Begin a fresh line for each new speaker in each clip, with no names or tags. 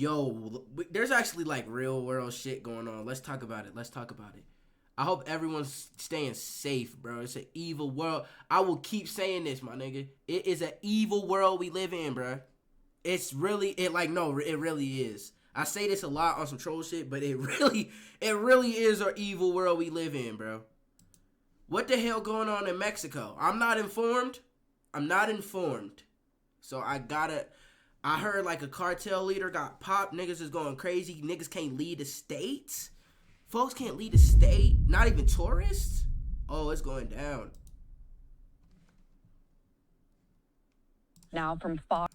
Yo, there's actually like real world shit going on. Let's talk about it. Let's talk about it. I hope everyone's staying safe, bro. It's an evil world. I will keep saying this, my nigga. It is an evil world we live in, bro. It's really no, it really is. I say this a lot on some troll shit, but it really is an evil world we live in, bro. What the hell going on in Mexico? I'm not informed. So I heard like a cartel leader got popped. Niggas is going crazy. Niggas can't leave the states. Folks can't leave the state. Not even tourists. Oh, it's going down.
Now from Fox.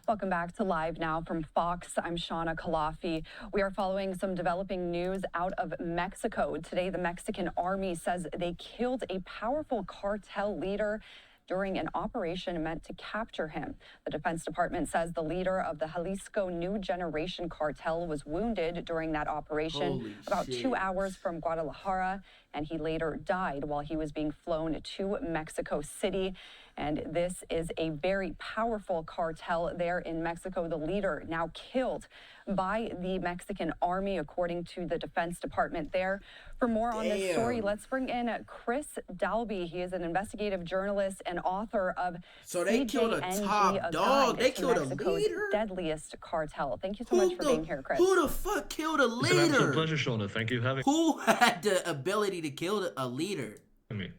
Welcome back to Live Now from Fox. I'm Shauna Kalafi. We are following some developing news out of Mexico. Today, the Mexican army says they killed a powerful cartel leader during an operation meant to capture him. The Defense Department says the leader of the Jalisco New Generation cartel was wounded during that operation about 2 hours from Guadalajara, and he later died while he was being flown to Mexico City. And this is a very powerful cartel there in Mexico. The leader now killed by the Mexican army, according to the Defense Department there. For more on this story, let's bring in Chris Dalby. He is an investigative journalist and author of
So they killed a top dog. They killed a leader?
Deadliest cartel. Thank you so much for being here, Chris.
Who the fuck killed a leader?
It's an absolute pleasure, Shauna. Thank you for having me.
Who had the ability to kill a leader?
Me.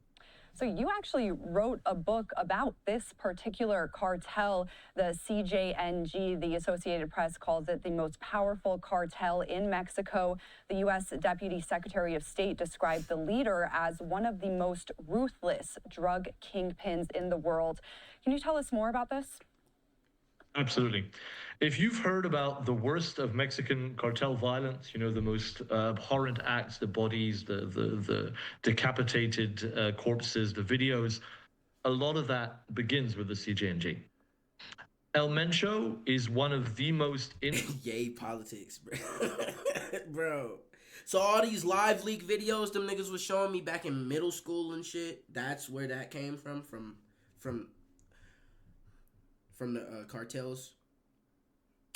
So you actually wrote a book about this particular cartel, the CJNG. The Associated Press calls it the most powerful cartel in Mexico. The U.S. Deputy Secretary of State described the leader as one of the most ruthless drug kingpins in the world. Can you tell us more about this?
Absolutely. If you've heard about the worst of Mexican cartel violence, you know, the most abhorrent acts, the bodies, the decapitated corpses, the videos, a lot of that begins with the CJNG. El Mencho is one of the most...
Yay, politics, bro. Bro. So all these live leak videos them niggas was showing me back in middle school and shit, that's where that came from the cartels.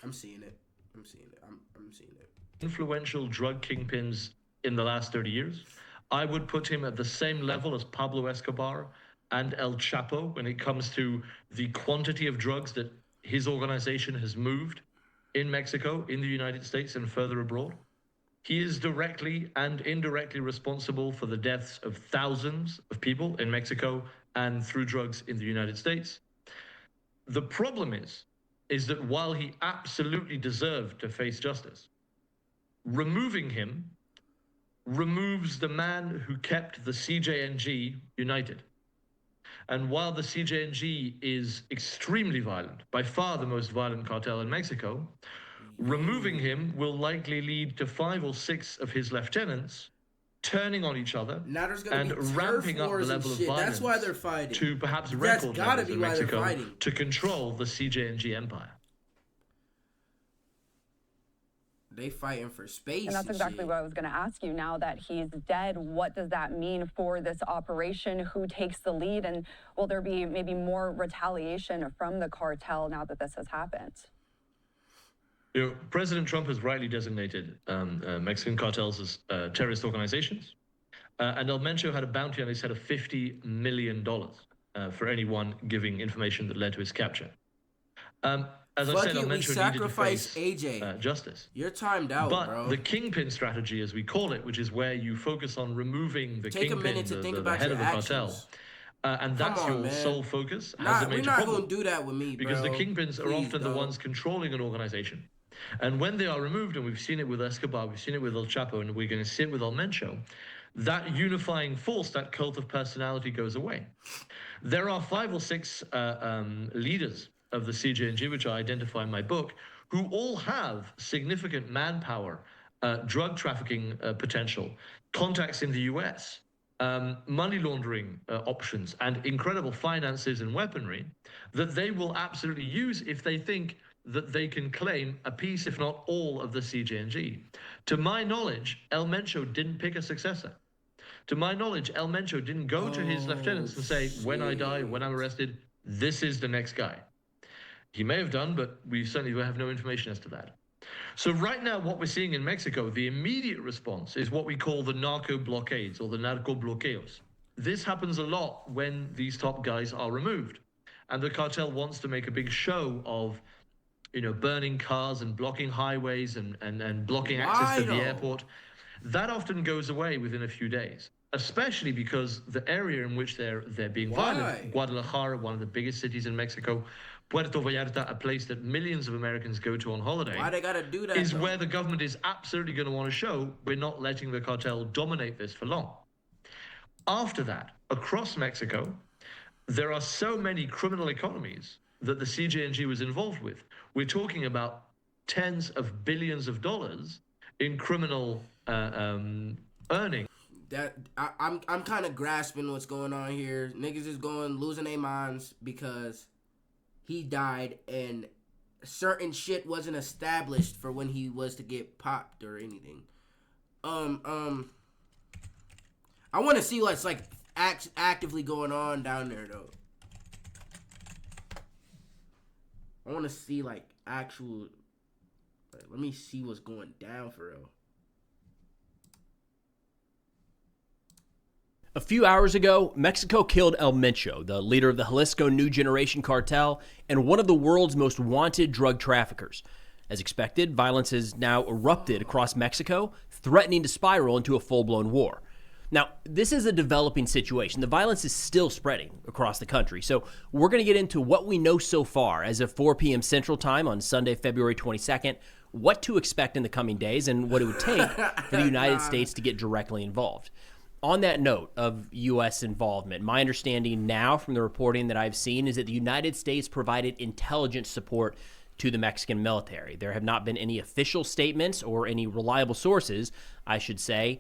I'm seeing it. I'm seeing it.
Influential drug kingpins in the last 30 years. I would put him at the same level as Pablo Escobar and El Chapo when it comes to the quantity of drugs that his organization has moved in Mexico, in the United States, and further abroad. He is directly and indirectly responsible for the deaths of thousands of people in Mexico and through drugs in the United States. The problem is that while he absolutely deserved to face justice, removing him removes the man who kept the CJNG united. And while the CJNG is extremely violent, by far the most violent cartel in Mexico, removing him will likely lead to 5 or 6 of his lieutenants turning on each other and ramping up the level of violence.
That's why they're fighting.
To perhaps record levels in Mexico to control the CJNG empire.
They fighting for space.
And that's exactly what I was going to ask you. Now that he's dead, what does that mean for this operation? Who takes the lead? And will there be maybe more retaliation from the cartel now that this has happened?
You know, President Trump has rightly designated Mexican cartels as terrorist organizations. And El Mencho had a bounty on his head of $50 million for anyone giving information that led to his capture. As I said, El Mencho needed to face justice.
You're timed out,
but
bro.
The kingpin strategy, as we call it, which is where you focus on removing the kingpin, the head of the cartel, and that's your sole focus, has a major problem.
We're not going to do that with me, bro.
Because the kingpins are often the ones controlling an organization. And when they are removed, and we've seen it with Escobar, we've seen it with El Chapo, and we're going to see it with El Mencho, that unifying force, that cult of personality goes away. There are 5 or 6 leaders of the CJNG, which I identify in my book, who all have significant manpower, drug trafficking potential, contacts in the US, money laundering options, and incredible finances and weaponry that they will absolutely use if they think that they can claim a piece, if not all, of the CJNG. To my knowledge, El Mencho didn't pick a successor. To my knowledge, El Mencho didn't go to his lieutenants and say, when I die, when I'm arrested, this is the next guy. He may have done, but we certainly have no information as to that. So right now, what we're seeing in Mexico, the immediate response is what we call the narco blockades or the narco bloqueos. This happens a lot when these top guys are removed. And the cartel wants to make a big show of, burning cars and blocking highways and blocking access to the airport. That often goes away within a few days, especially because the area in which they're being violent, Guadalajara, one of the biggest cities in Mexico, Puerto Vallarta, a place that millions of Americans go to on holiday.
Why they gotta do that?
Is where the government is absolutely going to want to show we're not letting the cartel dominate this for long. After that, across Mexico, there are so many criminal economies that the CJNG was involved with. We're talking about tens of billions of dollars in criminal earning.
That I'm kind of grasping what's going on here. Niggas is losing their minds because he died and certain shit wasn't established for when he was to get popped or anything. I want to see what's like actively going on down there though. I want to see like actual. Let me see what's going down for real.
A few hours ago, Mexico killed El Mencho, the leader of the Jalisco New Generation Cartel and one of the world's most wanted drug traffickers. As expected, violence has now erupted across Mexico, threatening to spiral into a full-blown war. Now, this is a developing situation. The violence is still spreading across the country. So we're going to get into what we know so far as of 4 p.m. Central Time on Sunday, February 22nd, what to expect in the coming days, and what it would take for the United States to get directly involved. On that note of U.S. involvement, my understanding now from the reporting that I've seen is that the United States provided intelligence support to the Mexican military. There have not been any official statements or any reliable sources, I should say,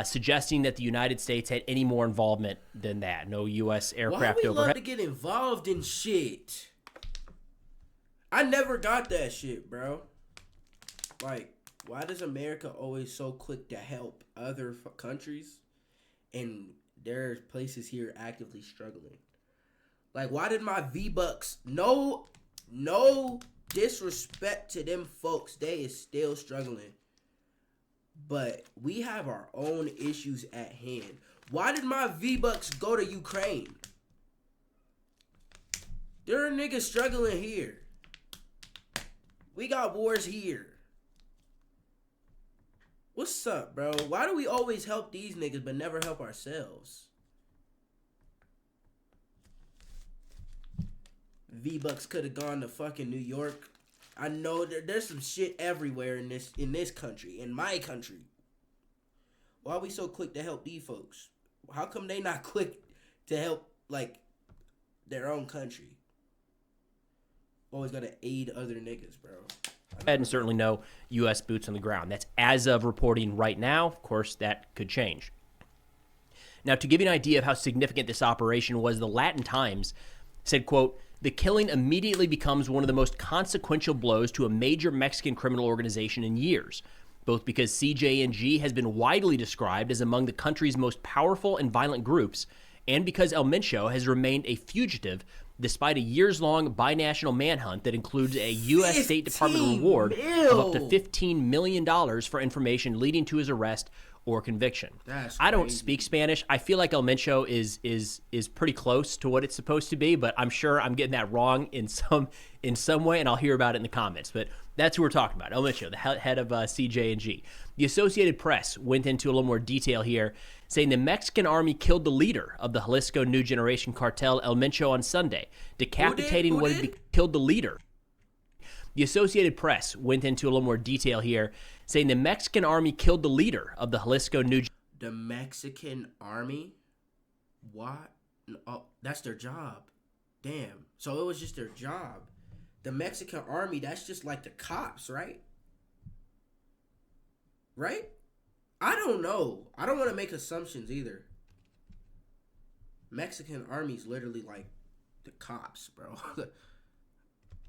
suggesting that the United States had any more involvement than that. No U.S. aircraft overhead.
Why we love to get involved in shit? I never got that shit, bro. Like, why does America always so quick to help other countries? And there's places here actively struggling. Like, why did my V-Bucks, no disrespect to them folks, they is still struggling. But we have our own issues at hand. Why did my V-Bucks go to Ukraine? There are niggas struggling here. We got wars here. What's up, bro? Why do we always help these niggas but never help ourselves? V-Bucks could have gone to fucking New York. I know there's some shit everywhere in this country, in my country. Why are we so quick to help these folks? How come they not quick to help, like, their own country? Always gotta aid other niggas, bro.
And certainly no U.S. boots on the ground. That's as of reporting right now. Of course, that could change. Now, to give you an idea of how significant this operation was, the Latin Times said, quote, "The killing immediately becomes one of the most consequential blows to a major Mexican criminal organization in years, both because CJNG has been widely described as among the country's most powerful and violent groups, and because El Mencho has remained a fugitive despite a years-long binational manhunt that includes a U.S. State Department reward of up to $15 million for information leading to his arrest or conviction." I don't speak Spanish. I feel like El Mencho is pretty close to what it's supposed to be, but I'm sure I'm getting that wrong in some way, and I'll hear about it in the comments. But that's who we're talking about, El Mencho, the head of CJNG. The Associated Press went into a little more detail here, saying the Mexican army killed the leader of the Jalisco New Generation Cartel, El Mencho, on Sunday, decapitating killed the leader. The Associated Press went into a little more detail here, saying the Mexican army killed the leader of the Jalisco New.
The Mexican army? What? Oh, that's their job. Damn. So it was just their job. The Mexican army, that's just like the cops, right? Right? I don't know. I don't want to make assumptions either. Mexican army's literally like the cops, bro.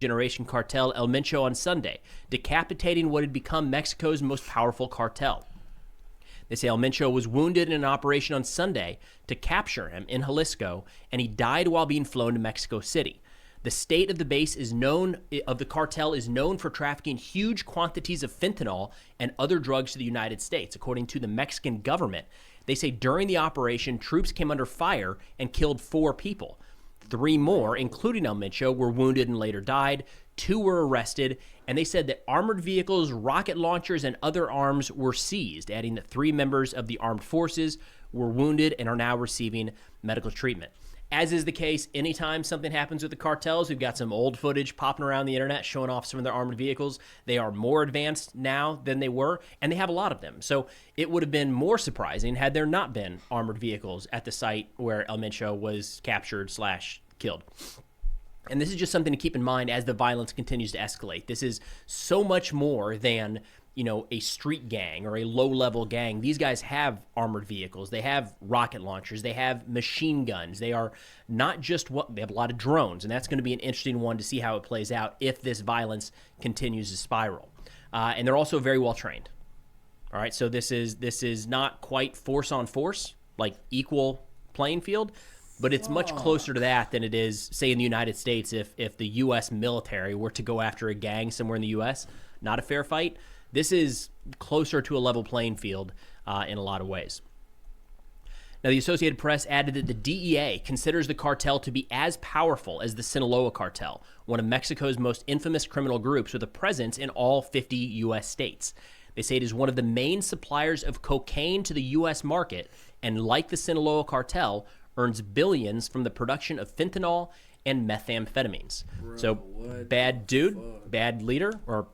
Generation Cartel, El Mencho, on Sunday, decapitating what had become Mexico's most powerful cartel. They say El Mencho was wounded in an operation on Sunday to capture him in Jalisco, and he died while being flown to Mexico City. The state of the base is known of the cartel is known for trafficking huge quantities of fentanyl and other drugs to the United States, according to the Mexican government. They say during the operation, troops came under fire and killed 4 people. 3 more, including El Mencho, were wounded and later died. 2 were arrested, and they said that armored vehicles, rocket launchers, and other arms were seized, adding that 3 members of the armed forces were wounded and are now receiving medical treatment. As is the case, anytime something happens with the cartels, we've got some old footage popping around the internet showing off some of their armored vehicles. They are more advanced now than they were, and they have a lot of them. So it would have been more surprising had there not been armored vehicles at the site where El Mencho was captured / killed. And this is just something to keep in mind as the violence continues to escalate. This is so much more than, a street gang or a low-level gang. These guys have armored vehicles. They have rocket launchers. They have machine guns. They are not just they have a lot of drones, and that's going to be an interesting one to see how it plays out if this violence continues to spiral. And they're also very well trained. All right, so this is not quite force on force, like equal playing field, but it's much closer to that than it is, say, in the United States. If the U.S. military were to go after a gang somewhere in the U.S., not a fair fight. This is closer to a level playing field in a lot of ways. Now, the Associated Press added that the DEA considers the cartel to be as powerful as the Sinaloa cartel, one of Mexico's most infamous criminal groups with a presence in all 50 U.S. states. They say it is one of the main suppliers of cocaine to the U.S. market, and like the Sinaloa cartel, earns billions from the production of fentanyl and methamphetamines. So, bad dude, bad leader, or,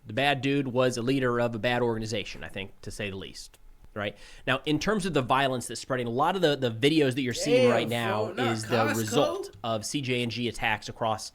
the bad dude was a leader of a bad organization, I think, to say the least. Right? Now, in terms of the violence that's spreading, a lot of the videos that you're seeing right now is the result of CJNG attacks across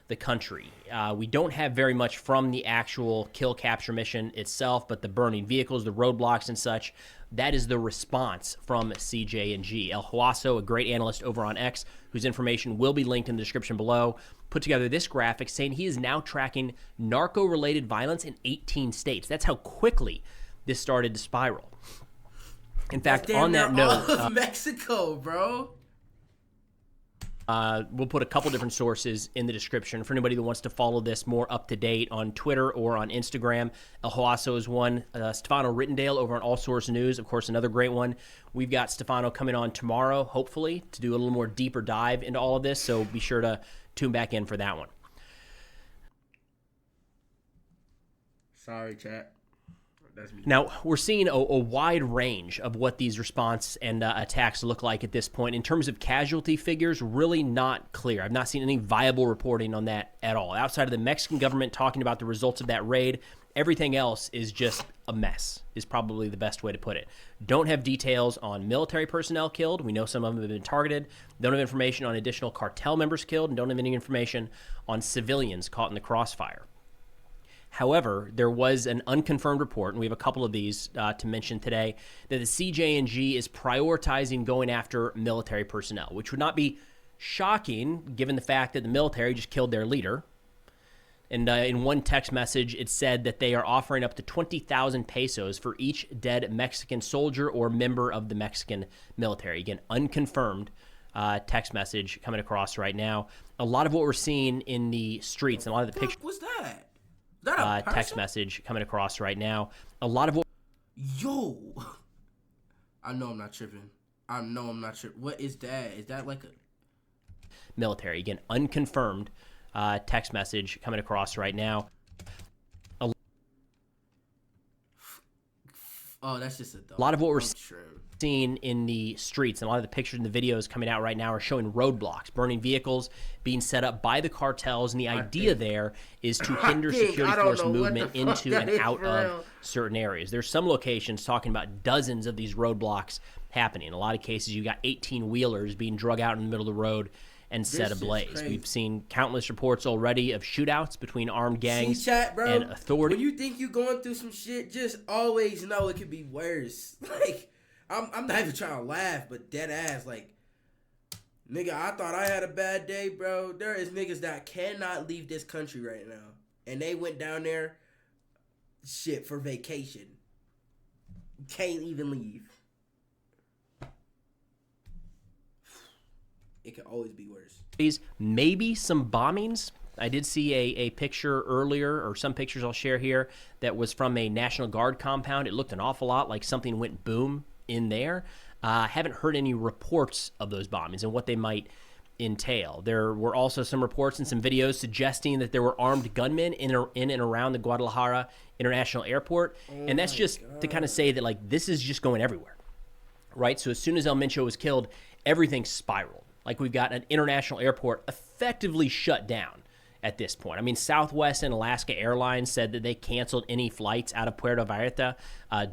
the country. We don't have very much from the actual kill capture mission itself, but the burning vehicles, the roadblocks and such, that is the response from CJNG. El Huaso, a great analyst over on X, whose information will be linked in the description below, put together this graphic saying he is now tracking narco-related violence in 18 states. That's how quickly this started to spiral. In fact, on that note,
Mexico, bro.
We'll put a couple different sources in the description for anybody that wants to follow this more up to date on Twitter or on Instagram. El Huaso is one. Stefano Rittendale over on All Source News, of course, another great one. We've got Stefano coming on tomorrow, hopefully, to do a little more deeper dive into all of this. So be sure to tune back in for that one.
Sorry, chat.
Now, we're seeing a wide range of what these response and attacks look like at this point. In terms of casualty figures, really not clear. I've not seen any viable reporting on that at all. Outside of the Mexican government talking about the results of that raid, everything else is just a mess, is probably the best way to put it. Don't have details on military personnel killed. We know some of them have been targeted. Don't have information on additional cartel members killed, and don't have any information on civilians caught in the crossfire. However, there was an unconfirmed report, and we have a couple of these to mention today, that the CJNG is prioritizing going after military personnel, which would not be shocking given the fact that the military just killed their leader. And in one text message, it said that they are offering up to 20,000 pesos for each dead Mexican soldier or member of the Mexican military. Again, unconfirmed text message coming across right now. A lot of what we're seeing in the streets, and a lot of the pictures.
What's that? That a
text message coming across right now. A lot of what.
Yo, I know I'm not tripping. What is that? Is that like a
military? Again, unconfirmed text message coming across right now.
Oh, that's just a
lot of what we're seeing in the streets, and a lot of the pictures and the videos coming out right now are showing roadblocks, burning vehicles being set up by the cartels, and the idea there is to hinder security force movement into and out of certain areas. There's some locations talking about dozens of these roadblocks happening. In a lot of cases, you got 18-wheelers being drug out in the middle of the road and set ablaze. We've seen countless reports already of shootouts between armed gangs and authorities.
When you think you're going through some shit, just always know it could be worse. Like, I'm not even trying to laugh, but dead ass, like, nigga, I thought I had a bad day, bro. There is niggas that cannot leave this country right now. And they went down there, shit, for vacation. Can't even leave. it can always be worse.
Maybe some bombings. I did see a picture earlier, or some pictures I'll share here, that was from a National Guard compound. It looked an awful lot like something went boom in there. Haven't heard any reports of those bombings and what they might entail. There were also some reports and some videos suggesting that there were armed gunmen in and around the Guadalajara International Airport. And that's just to kind of say that, like, this is just going everywhere, right? So as soon as El Mencho was killed, everything spiraled. Like, we've got an international airport effectively shut down at this point. I mean, Southwest and Alaska Airlines said that they canceled any flights out of Puerto Vallarta.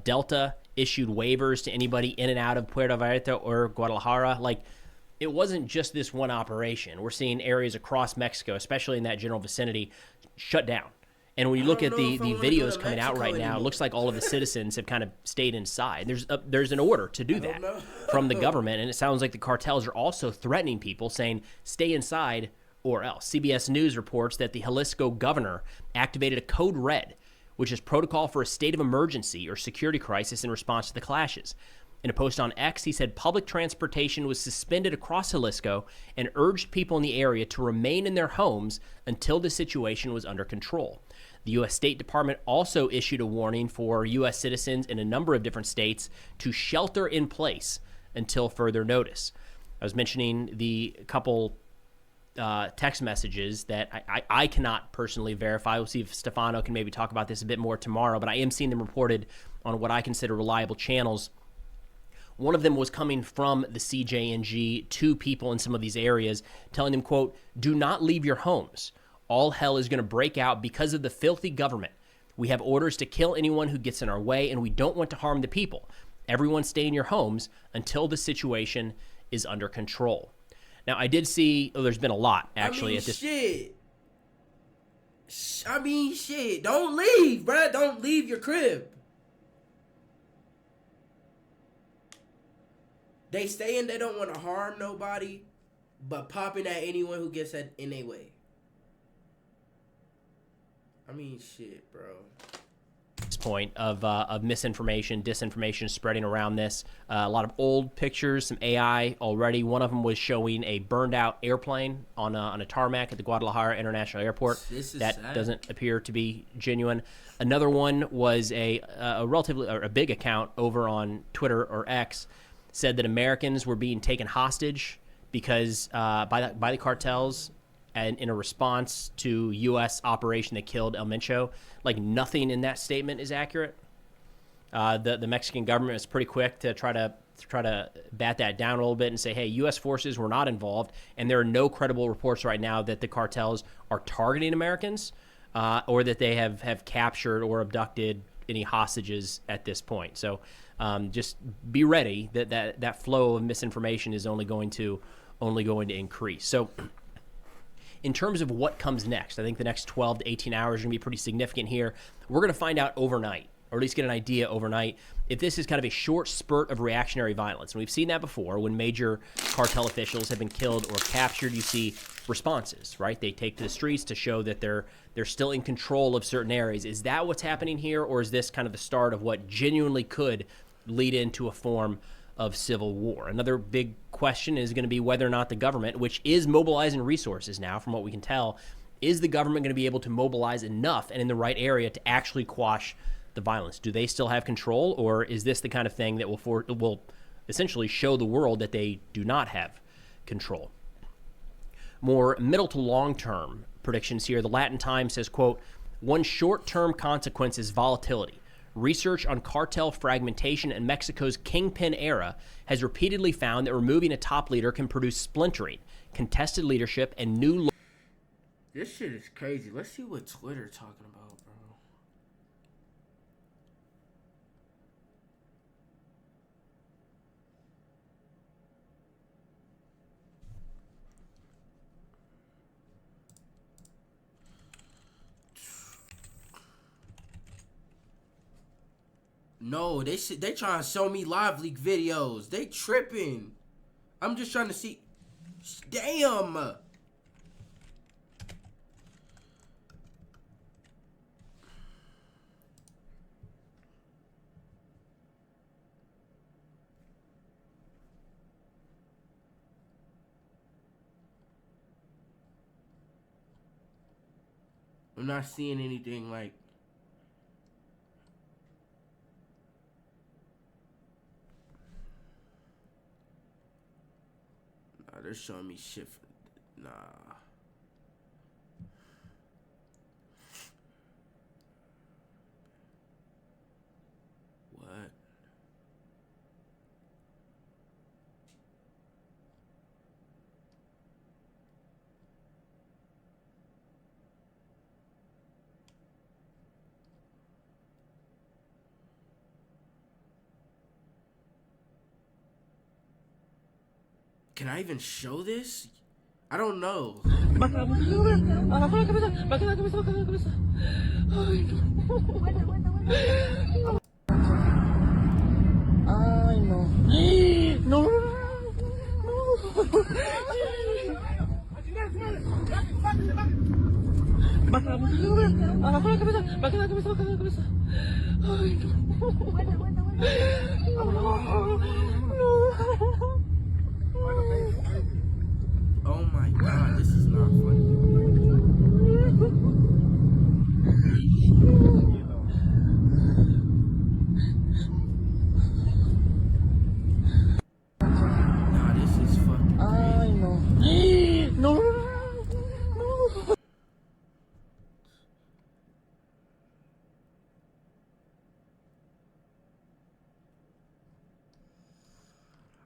Delta issued waivers to anybody in and out of Puerto Vallarta or Guadalajara. Like, it wasn't just this one operation. We're seeing areas across Mexico, especially in that general vicinity, shut down. And when you look at the videos coming out right now, it looks like all of the citizens have kind of stayed inside. There's an order to do that from the government, and it sounds like the cartels are also threatening people, saying, stay inside or else. CBS News reports that the Jalisco governor activated a code red, which is protocol for a state of emergency or security crisis in response to the clashes. In a post on X, he said public transportation was suspended across Jalisco and urged people in the area to remain in their homes until the situation was under control. The U.S. State Department also issued a warning for U.S. citizens in a number of different states to shelter in place until further notice. I was mentioning the couple text messages that I cannot personally verify. We'll see if Stefano can maybe talk about this a bit more tomorrow, but I am seeing them reported on what I consider reliable channels. One of them was coming from the CJNG to people in some of these areas, telling them, quote, do not leave your homes. All hell is going to break out because of the filthy government. We have orders to kill anyone who gets in our way, and we don't want to harm the people. Everyone stay in your homes until the situation is under control. Now, I did see, there's been a lot, actually.
Shit. Don't leave, bruh. Don't leave your crib. They saying they don't want to harm nobody, but popping at anyone who gets in their way. Shit, bro.
This point of misinformation, disinformation spreading around this. A lot of old pictures, some AI already. One of them was showing a burned out airplane on a tarmac at the Guadalajara International Airport. That sad. Doesn't appear to be genuine. Another one was a big account over on Twitter or X said that Americans were being taken hostage because by the cartels, and in a response to U.S. operation that killed El Mencho. Like, nothing in that statement is accurate. The Mexican government was pretty quick to try to bat that down a little bit and say, hey, U.S. forces were not involved, and there are no credible reports right now that the cartels are targeting Americans or that they have captured or abducted any hostages at this point. So just be ready that flow of misinformation is only going to increase. So in terms of what comes next, I think the next 12 to 18 hours are going to be pretty significant here. We're going to find out overnight, or at least get an idea overnight, if this is kind of a short spurt of reactionary violence. And we've seen that before. When major cartel officials have been killed or captured, you see responses, right? They take to the streets to show that they're still in control of certain areas. Is that what's happening here, or is this kind of the start of what genuinely could lead into a form of civil war? Another big question is going to be whether or not the government, which is mobilizing resources now, from what we can tell, is the government going to be able to mobilize enough and in the right area to actually quash the violence? Do they still have control, or is this the kind of thing that will essentially show the world that they do not have control? More middle to long-term predictions here. The Latin Times says, quote, one short-term consequence is volatility. Research on cartel fragmentation in Mexico's kingpin era has repeatedly found that removing a top leader can produce splintering, contested leadership, and new...
This shit is crazy. Let's see what Twitter's talking about, bro. No, they trying to show me live leak videos. They tripping. I'm just trying to see. Damn. I'm not seeing anything like. Nah, they're showing me shit. Nah. What? Can I even show this? I don't know.
Ay, no. No. Baja la cabeza, baja la cabeza, baja la cabeza. Ay, no.
Oh my god, this is not funny. Nah, this is fucking
Ay,
crazy.
no. No.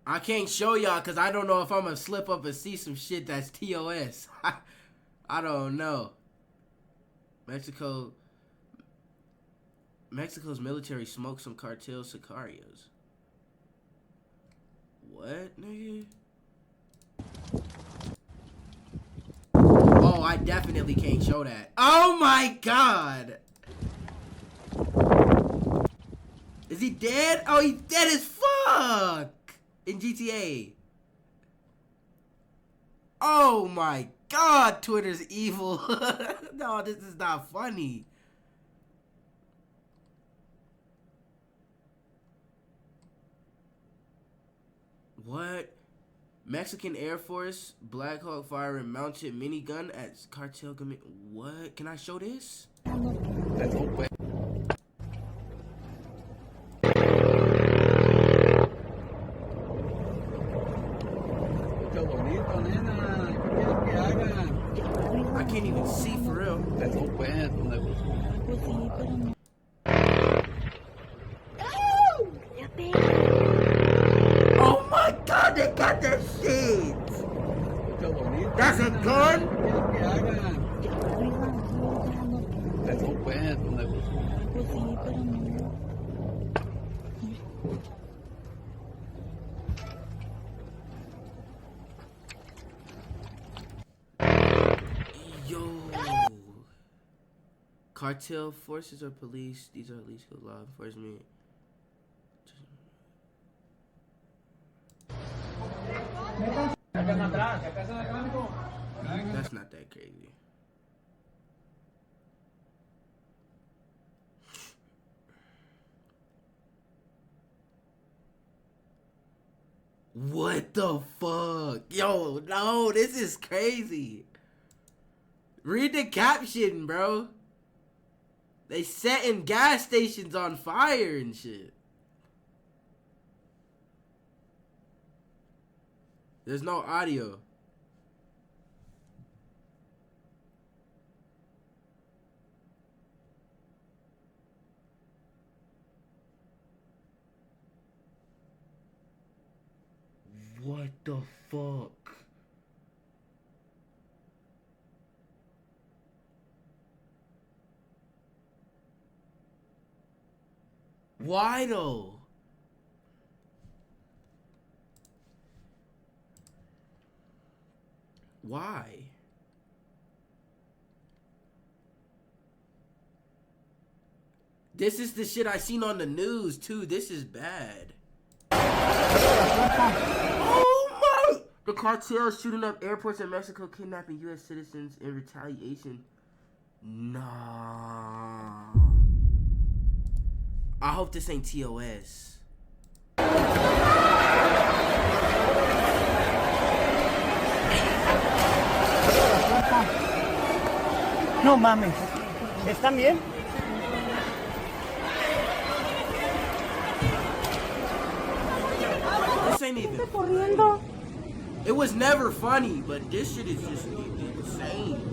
I can't show y'all because I don't know if I'm gonna slip up and see some shit that's TOS. I don't know. Mexico's military smoked some cartel sicarios. What, nigga? Oh, I definitely can't show that. Oh my god! Is he dead? Oh, he's dead as fuck! In GTA. Oh my god, Twitter's evil. No, this is not funny. What? Mexican Air Force Black Hawk firing mounted minigun at cartel commit. What? Can I show this? I can't even see for real. Oh my god, they got that shit! That's a gun? Yo. Cartel forces or police, these are illegal law enforcement. That's not that crazy. What the fuck? Yo, no, this is crazy. Read the caption, bro. They setting gas stations on fire and shit. There's no audio. What the fuck? Why though? Why? This is the shit I seen on the news too. This is bad. Oh my! The cartel shooting up airports in Mexico, kidnapping U.S. citizens in retaliation. Nah. I hope this ain't TOS.
No mames.
¿Están bien?
This ain't even It was never funny, but this shit is just insane.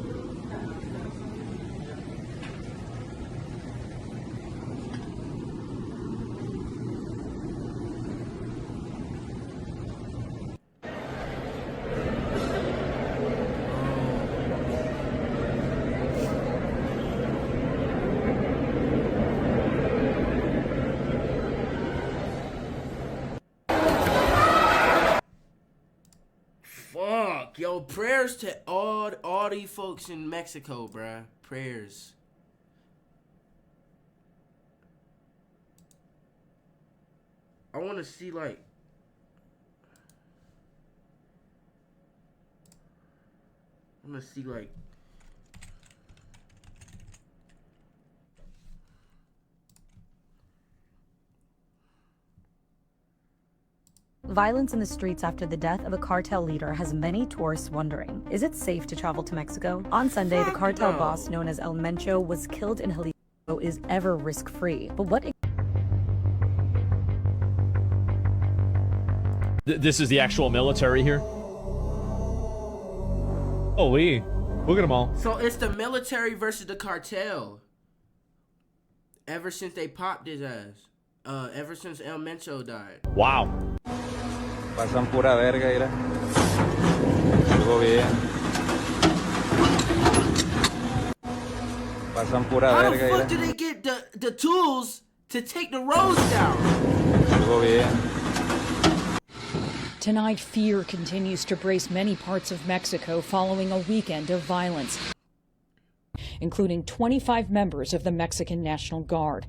Fuck, yo, prayers to all these folks in Mexico, bruh. Prayers. I want to see like
Violence in the streets after the death of a cartel leader has many tourists wondering, is it safe to travel to Mexico? On Sunday, the cartel boss known as El Mencho was killed in Jalisco is ever risk-free. But what...
This is the actual military here? Holy, look at them all.
So it's the military versus the cartel. Ever since they popped his ass. Ever since El Mencho died.
Wow.
Pasan pura verga, mira. Algo bien. Pasan pura
How
verga,
the fuck
mira.
do they get the tools to take the roads down?
Algo bien.
Tonight, fear continues to brace many parts of Mexico following a weekend of violence, including 25 members of the Mexican National Guard.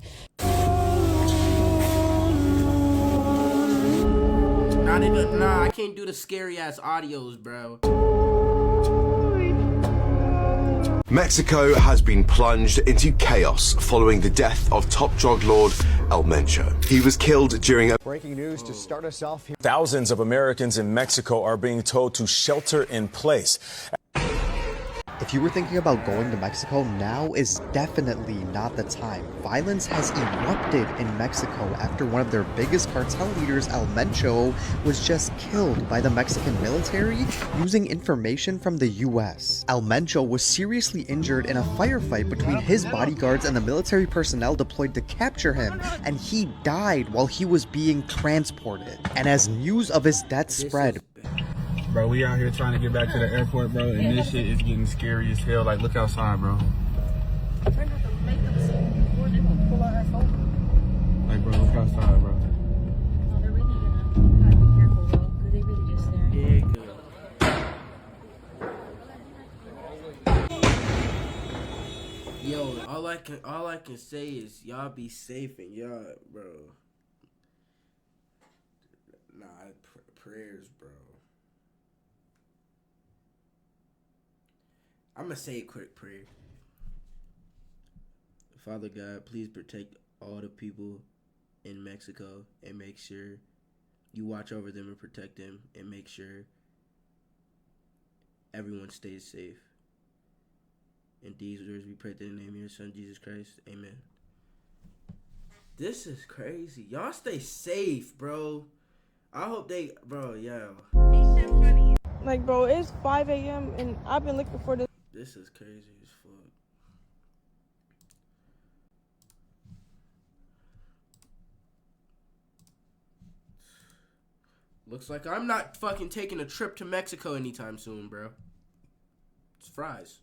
Nah, I can't do the scary ass audios, bro.
Mexico has been plunged into chaos following the death of top drug lord El Mencho. He was killed during a...
Breaking news to start us off here. Thousands of Americans in Mexico are being told to shelter in place.
If you were thinking about going to Mexico, now is definitely not the time. Violence has erupted in Mexico after one of their biggest cartel leaders, El Mencho, was just killed by the Mexican military using information from the US. El Mencho was seriously injured in a firefight between his bodyguards and the military personnel deployed to capture him, and he died while he was being transported. And as news of his death spread,
bro, we out here trying to get back to the airport, bro, and this shit is getting scary as hell. Like, look outside, bro. Like, bro, look outside, bro.
Yeah, good. Yo, all I can say is y'all be safe and y'all, bro. Nah, prayers, bro. I'm gonna say a quick prayer. Father God, please protect all the people in Mexico and make sure you watch over them and protect them and make sure everyone stays safe. In these words we pray in the name of your son Jesus Christ. Amen. This is crazy. Y'all stay safe, bro. I hope they, bro, yo.
Like, bro, it's 5 a.m. and I've been looking for this.
This is crazy as fuck. Looks like I'm not fucking taking a trip to Mexico anytime soon, bro. It's fries.